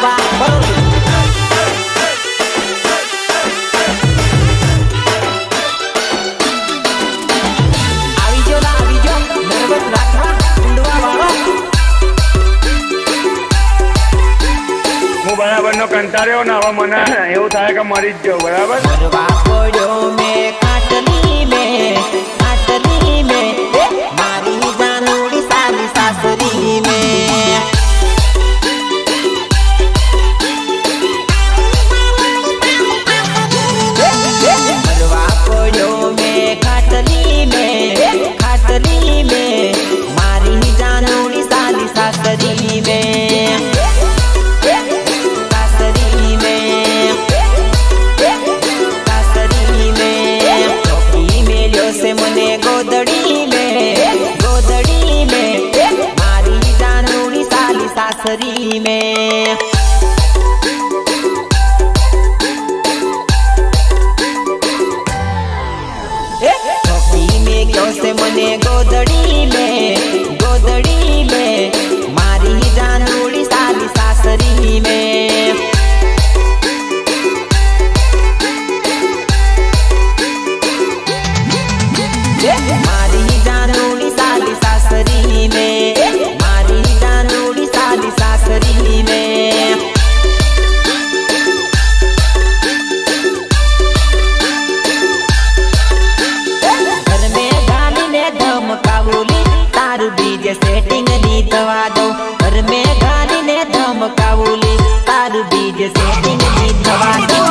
રાજવા બરોબર बराबर नो कंटाळ्यो ना હવે મને એવું થાય કે મરી જ જાઉં બરાબર મરવા પડ્યો મે ખાટલી મે મારી જાનુડી સાલી સાસરી મે મરવા પડ્યો મે ખાટલી મે મારી જાનુડી સાલી સાસરી મે મને ગોદડી में मारी जानूड़ी साली सासरी में छोकरी में क्यों से मने गोदड़ी में मारी जानूड़ी साली सासरी में मारी जानूड़ी साली सासरी में मारी जानूड़ी साली सासरी में घर में गाली ने धमकावली तारू बीजे सेटिंग नी दवा दो घर में गाली ने धमकावली तारू बीजे सेटिंग नी दवा दो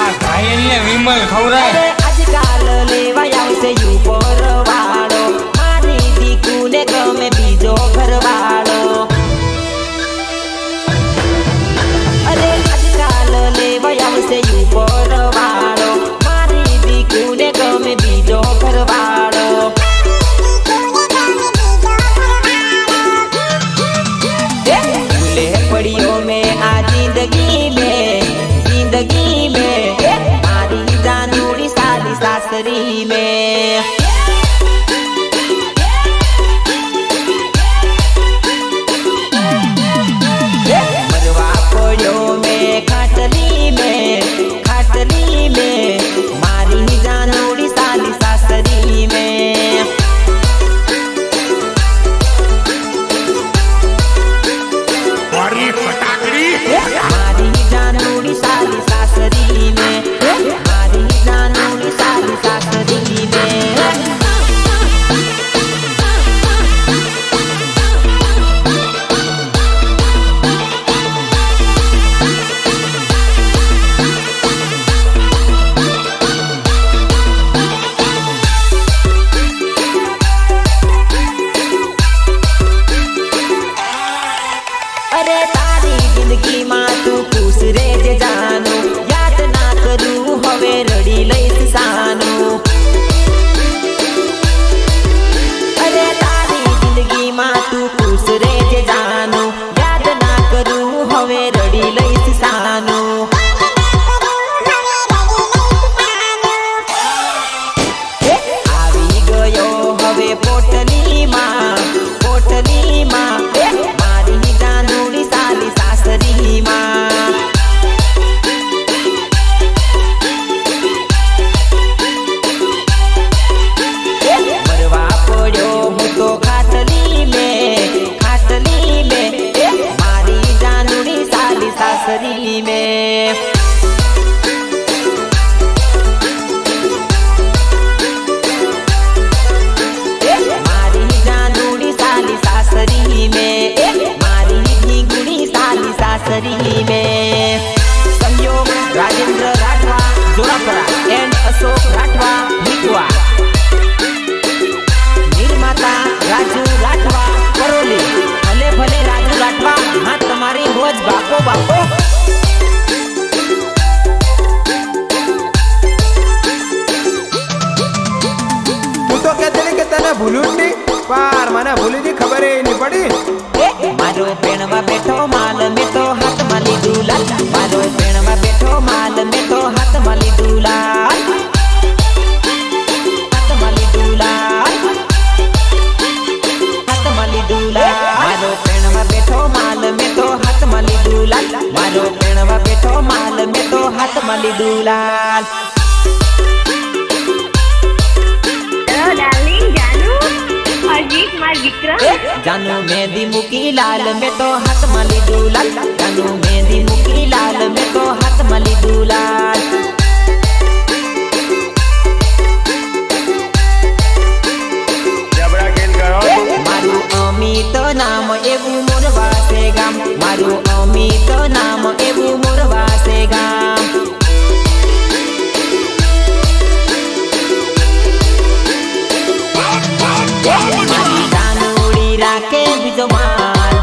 आ भाई ने विमल खवराय आजकल लेवाया से यू परवाड़ो मारी दीकू ने गमे बीजो घरवाड़ो अरे आजकल लेवाया से यू परवाड़ो मारी दीकू ने गमे बीजो घरवाड़ो ले पड़ियों में आ जिंदगी में मारी जानूड़ी साली सासरी में मरवा पड़ो में खाटली में मारी जानूड़ी साली सासरी में मारी फटाकड़ी मारी जानूड़ी साली सासरी में मारी जानूड़ी साली सासरी में अरे तारी जिंदगी मां तू खुश रे जे जानू याद ना करू हवे रड़ी लईस सानू अरे तारी जिंदगी मां तू खुश रे जे जानू याद ना करू हवे रड़ी लईस सानू આવી ગયો હવે પોટલી માં मारी जानूड़ी साली सासरी मां मरवा पड़ो हूँ तो खाटली में मारी जानूड़ी साली सासरी में दुलाल। हेलो डार्लिंग जानू अजीत मार विक्रम जानू मेहंदी मुकी लाल में तो हाथ मली दुलाल। जानू मेहंदी मुकी लाल में तो हाथ मली दुलाल। जबरा खेल करो। मारू अमित नाम एवं मोरवा से गाम। मारू अमित नाम एवं मोरवा से गाम। मारी जानूड़ी राखे बीजो माल।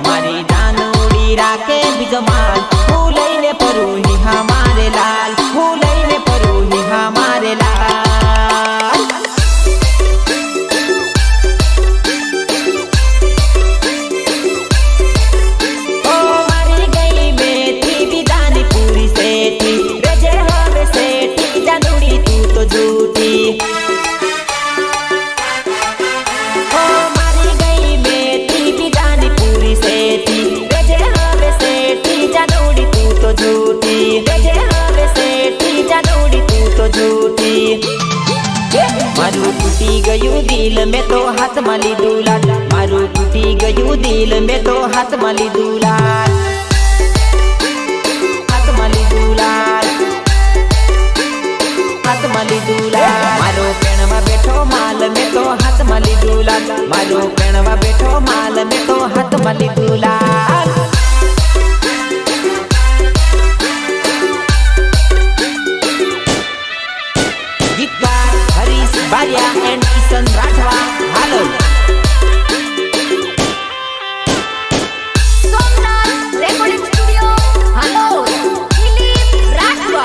मारी जानूड़ी राखे बीजो माल। फूलैने परूनी हमारे लाल। फूलैने परूनी हमारे लाल। ओ मारी गई बेटी बिदानी पूरी सेठी। रजे हवे सेठी जानूड़ी तू तो झूठी। मारू टूटी गयू दिल में तो हाथ मली दुलाल। मारू टूटी गयू दिल में तो हाथ मली दुलाल। हाथ मली दुलाल। हाथ मली दुलाल। मारो पेणवा बैठो माल में तो हाथ मली दुलाल। मारो पेणवा बैठो माल में तो हाथ मली दुलाल। गीतकार हरीश बारिया एंड किशन राठवा हालो। Somnath recording studio hello Dilip Rathwa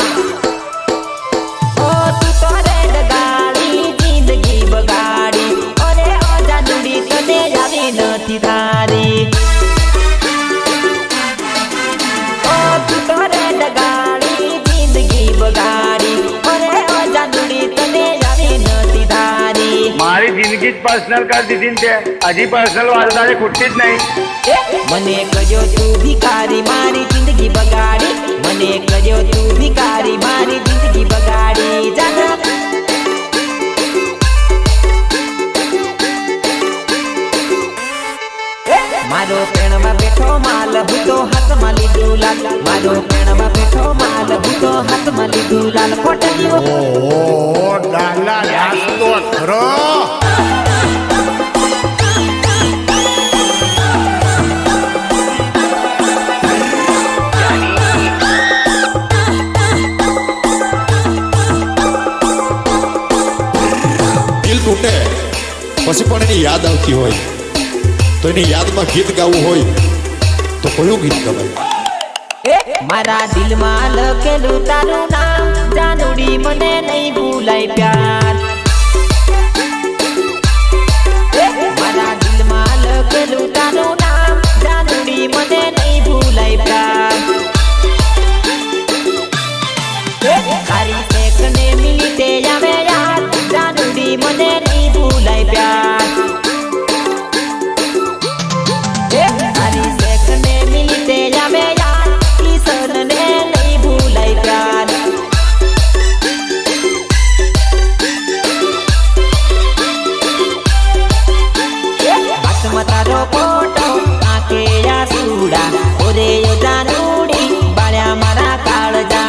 ओ तू तो रेड गाड़ी जिंदगी बगाड़ी। अरे ओ जानूड़ी तने जावी नथी धारी। ओ तू तो रेड गाड़ी जिंदगी बगाड़ी। अरे ओ जानूड़ी तने जावी नथी धारी। મારી જિંદગી જ પર્સનલ કરી દીધી ને તે હજી પર્સનલ વાત તારે ખૂટતી જ નહીં. મને કજો તું ભિખારી મારી જિંદગી બગાડી। મને કજો તું ભિખારી મારી જિંદગી બગાડી। જાના मारो पेणवा बैठो माल हूँ तो हाथ मली दुलाल। मारो पेणवा बैठो माल हूँ तो हाथ मली दुलाल। कोटली वो ઓહો ડાલા નાસ્તો ખરો દિલ તૂટે પછી પણ એની યાદ આવતી હોય તો એની યાદમાં ગીત ગાવું હોય તો કયું ગીત ગવાય मारा दिल में लखेलू तारू नाम। जानूड़ी मने नहीं भूलाई प्यार। मारा दिल में लखेलू तारू नाम। जानूड़ी मने नहीं भूलाई प्यार। सारी सेकने मिली ते जावे यार। जानूड़ी मने नहीं भूलाई प्यार। सारी सेकने मिली ते जावे यार। किशन ने नहीं भूलाई प्यार। बात मतारो फोटो आके या सूड़ा। ओरे यो जानूड़ी बाळ्या मारा काळजा।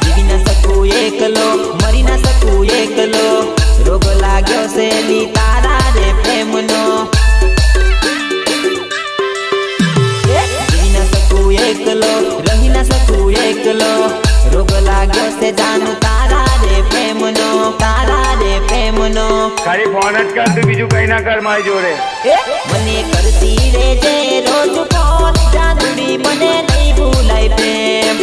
जीवी न सकू एकलो मरी न सकू एकलो। रोग लाग्यो से ली तारा रे प्रेमनो। जीवी न सकू एकलो रही न सकू एकलो। रोग लाग्यो से जानू तारा रे प्रेमनो। तारा रे प्रेमनो ખાલી ફોન જ કર તું બીજું કઈ ના કર મારી જોડે. मने करती रे जे रोज फोन। जानूड़ी मने नहीं भूलाई प्रेम।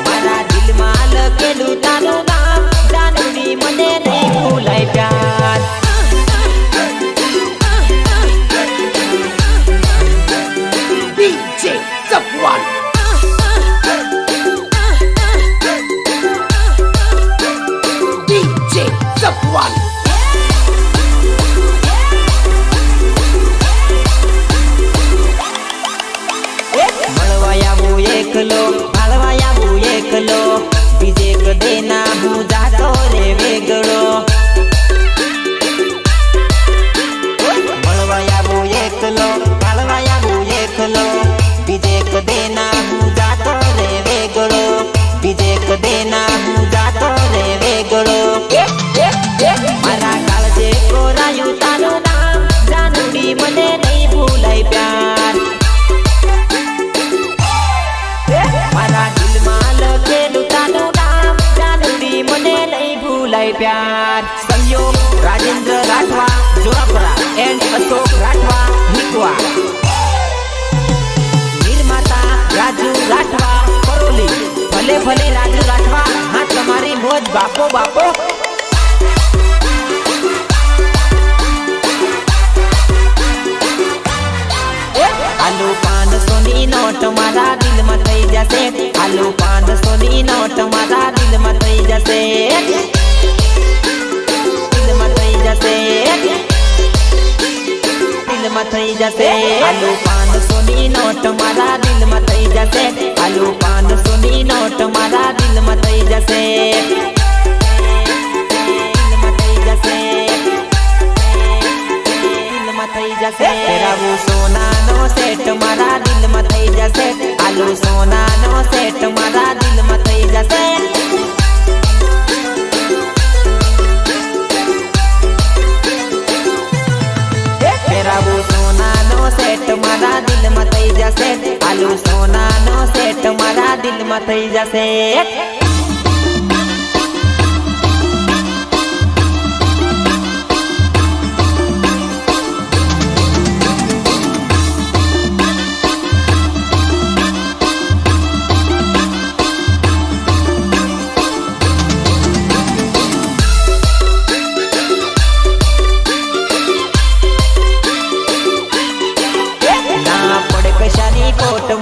मारा दिल में लखेलू तारू नाम। जानूड़ी मने नहीं भूलाई प्यार। DJ Safwan DJ Safwan बोलाय प्यार संयोग राजेंद्र राठवा जोरापुरा एंड अशोक राठवा हिकवा निर्माता राजू राठवा करोली भले भले राजू राठवा हाँ तुम्हारी मौज बापो बापो आलू 500 ની નોટ મારા દિલમાં થઈ જશે આલુ 500 ની નોટ મારા દિલમાં થઈ જશે દિલમાં થઈ જશે દિલમાં થઈ જશે આલુ 500 ની નોટ મારા દિલમાં થઈ જશે આલુ 500 ની નોટ મારા દિલમાં થઈ જશે દિલમાં થઈ જશે થઈ જશે પહેરાવું સોનાનો સેટ મારા દિલમાં થઈ જશે આલુ સોનાનો સેટ મારા દિલમાં થઈ જશે પહેરાવું સોનાનો સેટ મારા દિલમાં થઈ જશે આલુ સોનાનો સેટ મારા દિલમાં થઈ જશે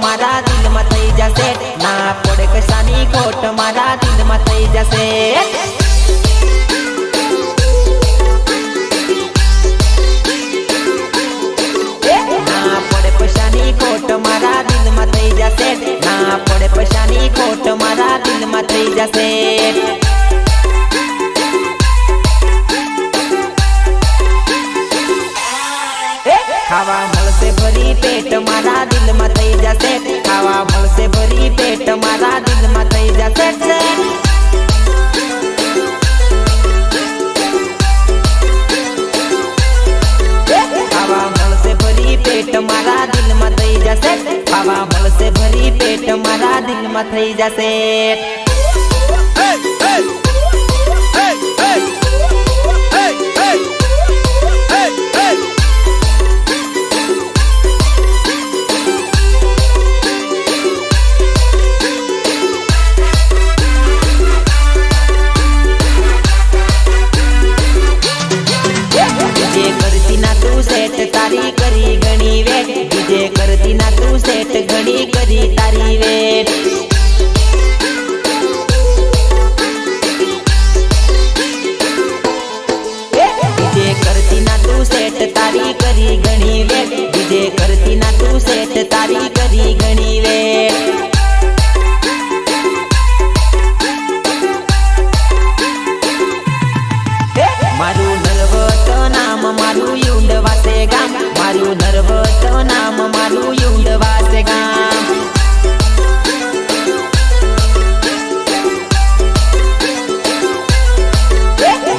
મારા દિલમાં થઈ જશે ના પડે કશાની ખોટ મારા દિલમાં થઈ જશે ના પડે કશાની ખોટ મારા દિલમાં થઈ જશે ના પડે કશાની ખોટ મારા દિલમાં થઈ જશે ખાવા મળશે ભરી પેટ મારા દિલમાં થઈ જશે ખાવા મળશે ભરી પેટ મારા દિલમાં થઈ જશે ખાવા મળશે ભરી પેટ મારા દિલમાં થઈ જશે ખાવા મળશે ભરી પેટ મારા દિલમાં થઈ જશે તારી કરી ઘણી વેટ બીજે કરતી ના તું સેટ ઘણી કરી તારી વેટ બીજે કરતી ના તું સેટ તારી કરી ઘણી વેટ બીજે કરતી ના તું સેટ તારી કરી ઘણી વેટ મારું નર્વત નામ મારું યુંડવાસે ગામ મારું નર્વત નામ મારું યુંડવાસે ગામ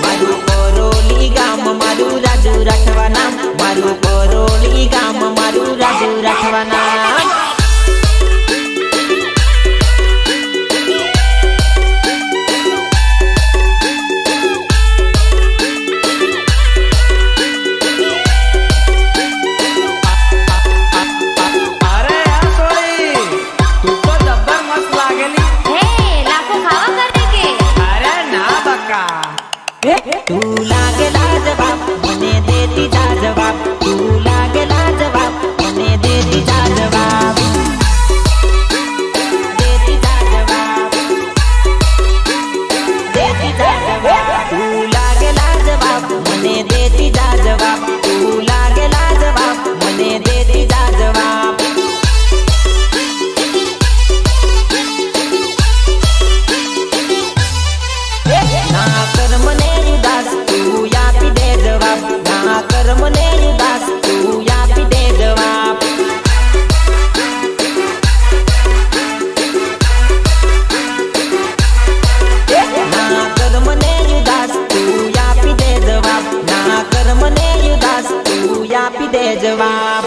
મારું કોરોલી ગામ મારું રાજુ રાઠવા નામ મારું કોરોલી ગામ મારું રાજુ રાઠવા નામ तू लागेला जवाब मने देती जा जवाब तू लागेला जवाब मने देती जा जवाब देती जा जवाब देती जा जवाब तू लागेला जवाब मने देती जा जवाब तू लागेला जवाब मने देती जा जवाब ना कर मने उदास तू यापी दे जवाब ना कर मने उदास तू यापी दे जवाब ना कर मने उदास तू यापी दे जवाब ना कर मने उदास तू यापी दे जवाब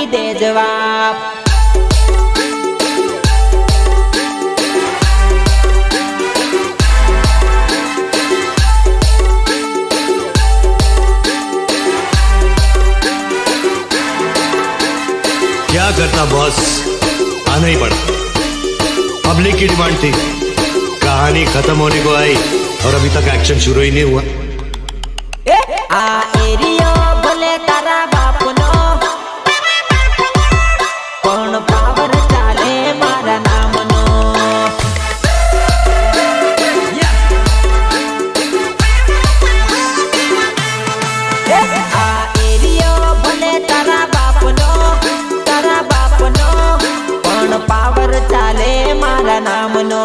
આપી દે જવાબ. क्या करता बॉस, आना ही पड़ा. पब्लिक की डिमांड थी, कहानी खत्म होने को आई और अभी तक एक्शन शुरू ही नहीं हुआ. આ એરિયો ભલે તારા બાપનો પણ પાવર ચાલે મારા નામનો. આ એરિયો ભલે તારા બાપનો પણ પાવર ચાલે મારા નામનો.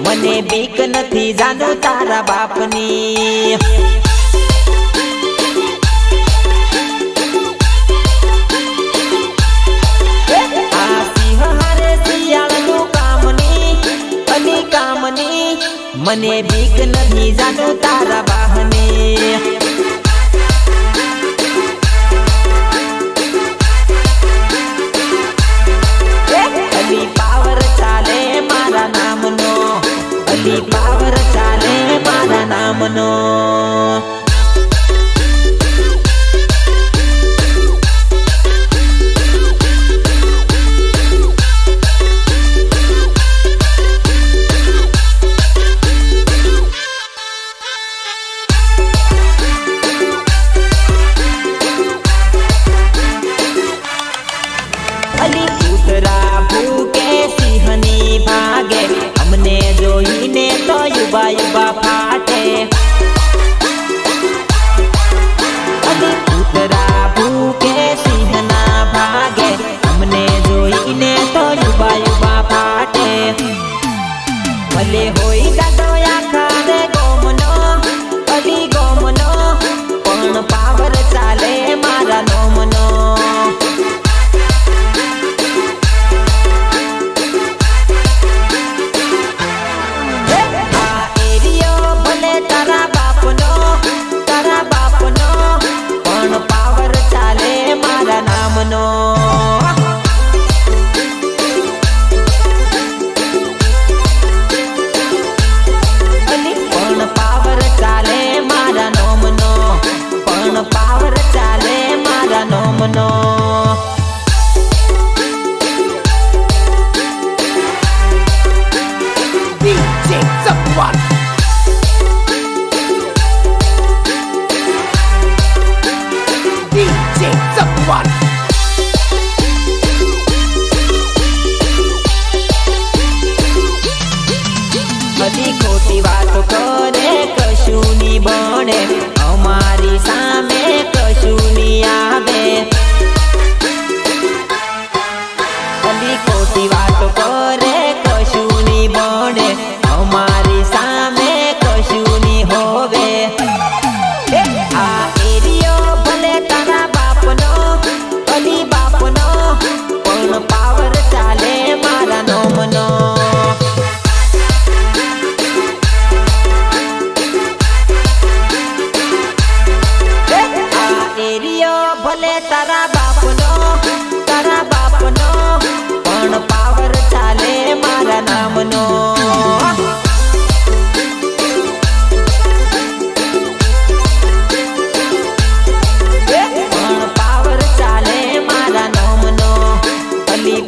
મને બીક નથી જાણો તારા બાપની. આ સિંહ હારે શિયાળનું કામની મને બીક નથી જાણો તારા બાહની. અલી પાવર ચાલે મારા નામનો, અલી પાવર ચાલે મારા નામનો. અલી કૂતરા ભૂકે સિંહની ભાગે, અમને જોઈને તો યુબા યુબા ફાટે. અલી કૂતરા ભૂકે સિંહના ભાગે, અમને જોઈને તો યુબા યુબા ફાટે. ભલે હોય દાદો આખા રે ગોમનો, અલી ગોમનો પણ પાવર ચાલે મારા નોમનો. પણ પાવર ચાલે મારા નામનો. અલી પણ પાવર ચાલે મારા નોમનો, પણ પાવર ચાલે મારા નોમનો. DJ Someone. DJ Someone. બધી ખોટી વાતો કરે કશું ની બને, અમારી સામે કશું ની આવે. બધી ખોટી વાતો કરે કશું ની બને, અમારી સામે કશું ની હોવે. આ એરિયો ભલે તારા બાપનો, અલી બાપનો પણ પાવર ચાલે મારા નોમનો. આ એરિયો ભલે તારા બાપનો પણ પાવર ચાલે મારા નામનો.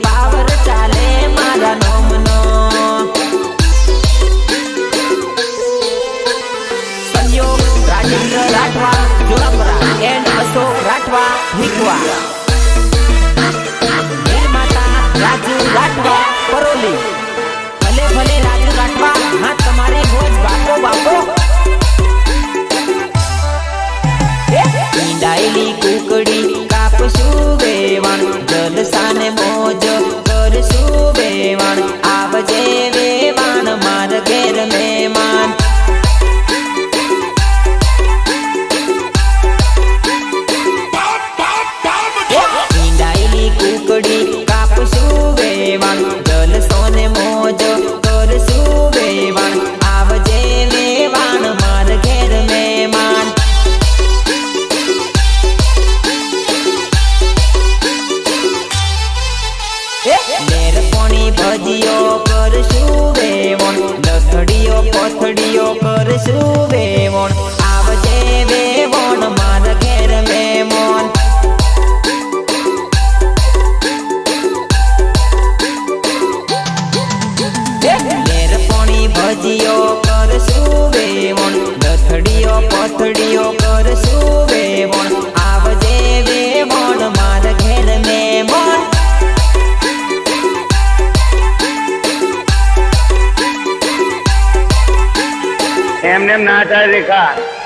પાવર ચાલે મારા નોમનો. સંયોગ રાજેન્દ્ર રાઠવા જોરાપરા એન્ડ અશોક રાઠવા હિકવા. નિર્માતા રાજુ રાઠવા પરોલી. ભલે ભલે રાજુ રાઠવા, હા તમારે રોજ બાપો બાપો. ઈંડાયેલી કુકડી કાપશું વેવાણ, જલસાને મોજ કરશું વેવાણ. આવજે વેવાણ માર ઘેર મહેમાન. ઈંડાયેલી કુકડી કાપશું વેવાણ, પાણી ભજીયો કરશું વેવણ લથડીયો કોથડીયો કરશું વેવણ આવજે વેવણ મારા ઘેર મહેમાન ભજીયો કરશું વેવણ લથડીયો કોથડીયો કરશું વેવણ આવજે વેવણ મારા ઘેર મહેમાન એમને એમ ના થાય રેખા.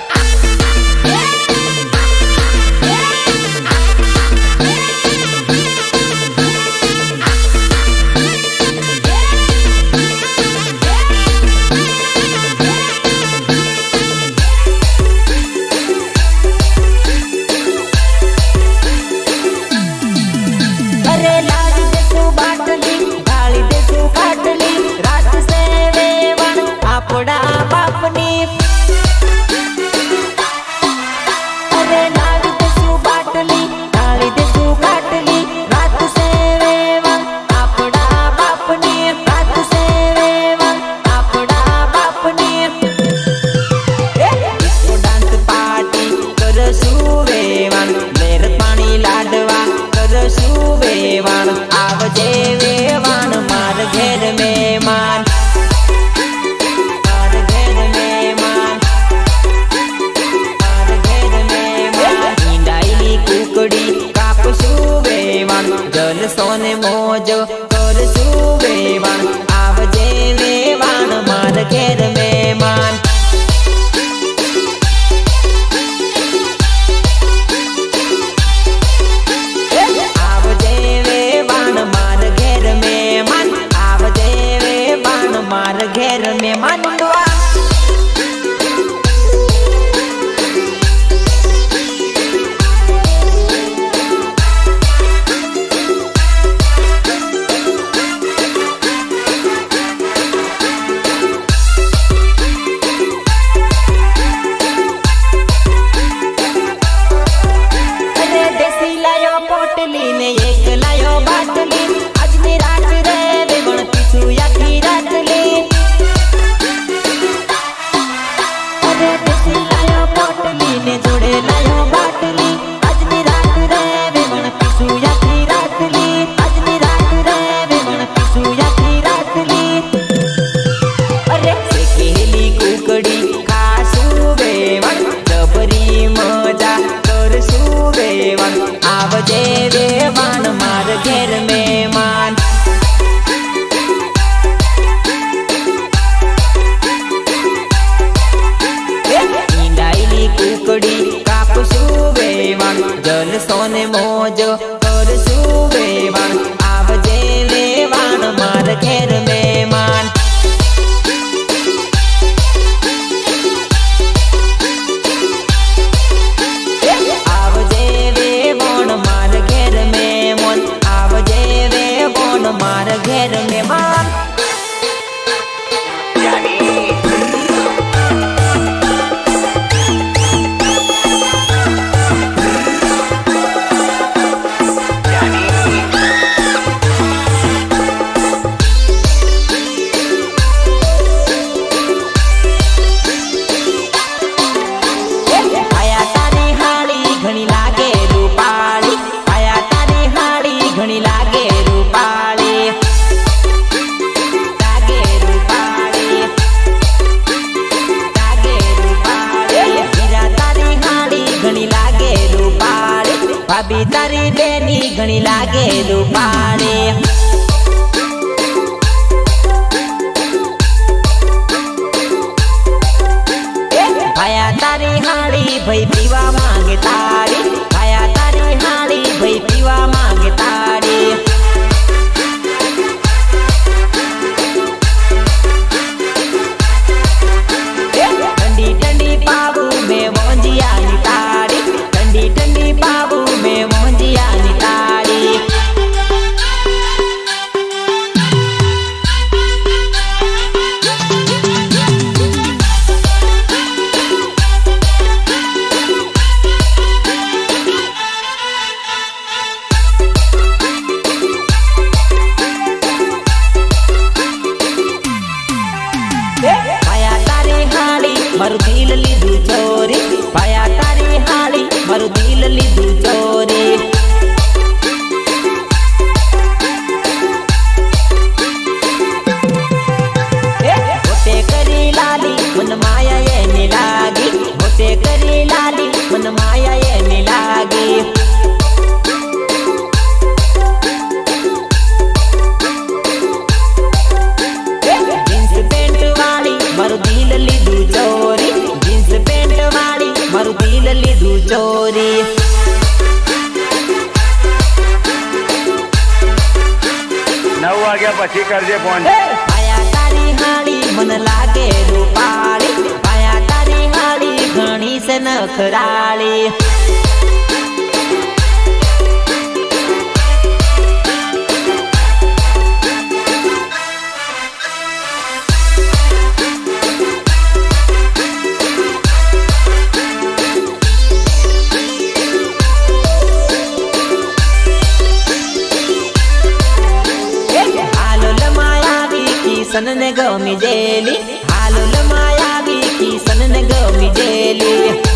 આવજે વેવાણ માર ઘેર મહેમાન માર ઘેર મહેમાન માર ઘેર મહેમાન ઈંડાઈની કુકડી કાપશું વેવાણ જલસો ને મોજ કરશું વેવાણ આવજે વેવાણ માર ઘેર મહેમાન મારા ઘેર મહેમાન અરે દેશી લાયો પોટલી ને એક લાયો બાટલી આજની રાત રે વેવણ પીછું આખી રાતલી અરે દેશી લાયો પોટલી ને જોડે લાયો બાટલી આજની રાત રે વેવણ પીછું આખી રાતલી આજની રાત રે વેવણ પીછું આખી રાતલી અરે શેકેલી કુકડી ખાશું વેવણ ડબરી મજા કરશું વેવણ આવજે વેવાણ માર ઘેર મહેમાન ઈંડાઈની કુકડી કાપશું વેવાણ જલસો ને મોજ કરશું વેવાણ આવજે વેવાણ માર ઘેર મહેમાન આવજે વેવણ માર ઘેર મહેમાન આવજે વેવણ માર ઘેર મહેમાન ભાભી તારી બેની ઘણી લાગે રૂપાળી ભાયા તારી હાળી ભાઈ પીવા માંગે તારી ભાયા તારી હાળી ભાઈ પીવા માંગે તારી ઠંડી ઠંડી પાવું મેં મોંજિયાની તારી ઠંડી ઠંડી પાવું મેં મોંજિયાની તારી વાગ્યા પછી કરજે ફોન. આયા તારી હાડી મન લાગે રૂપાળી, આયા તારી હાડી ઘણી છે નખરાળી. કિશન ને ગમી જેલી, હાલો લમાયા બી કિશન ને ગમી જેલી.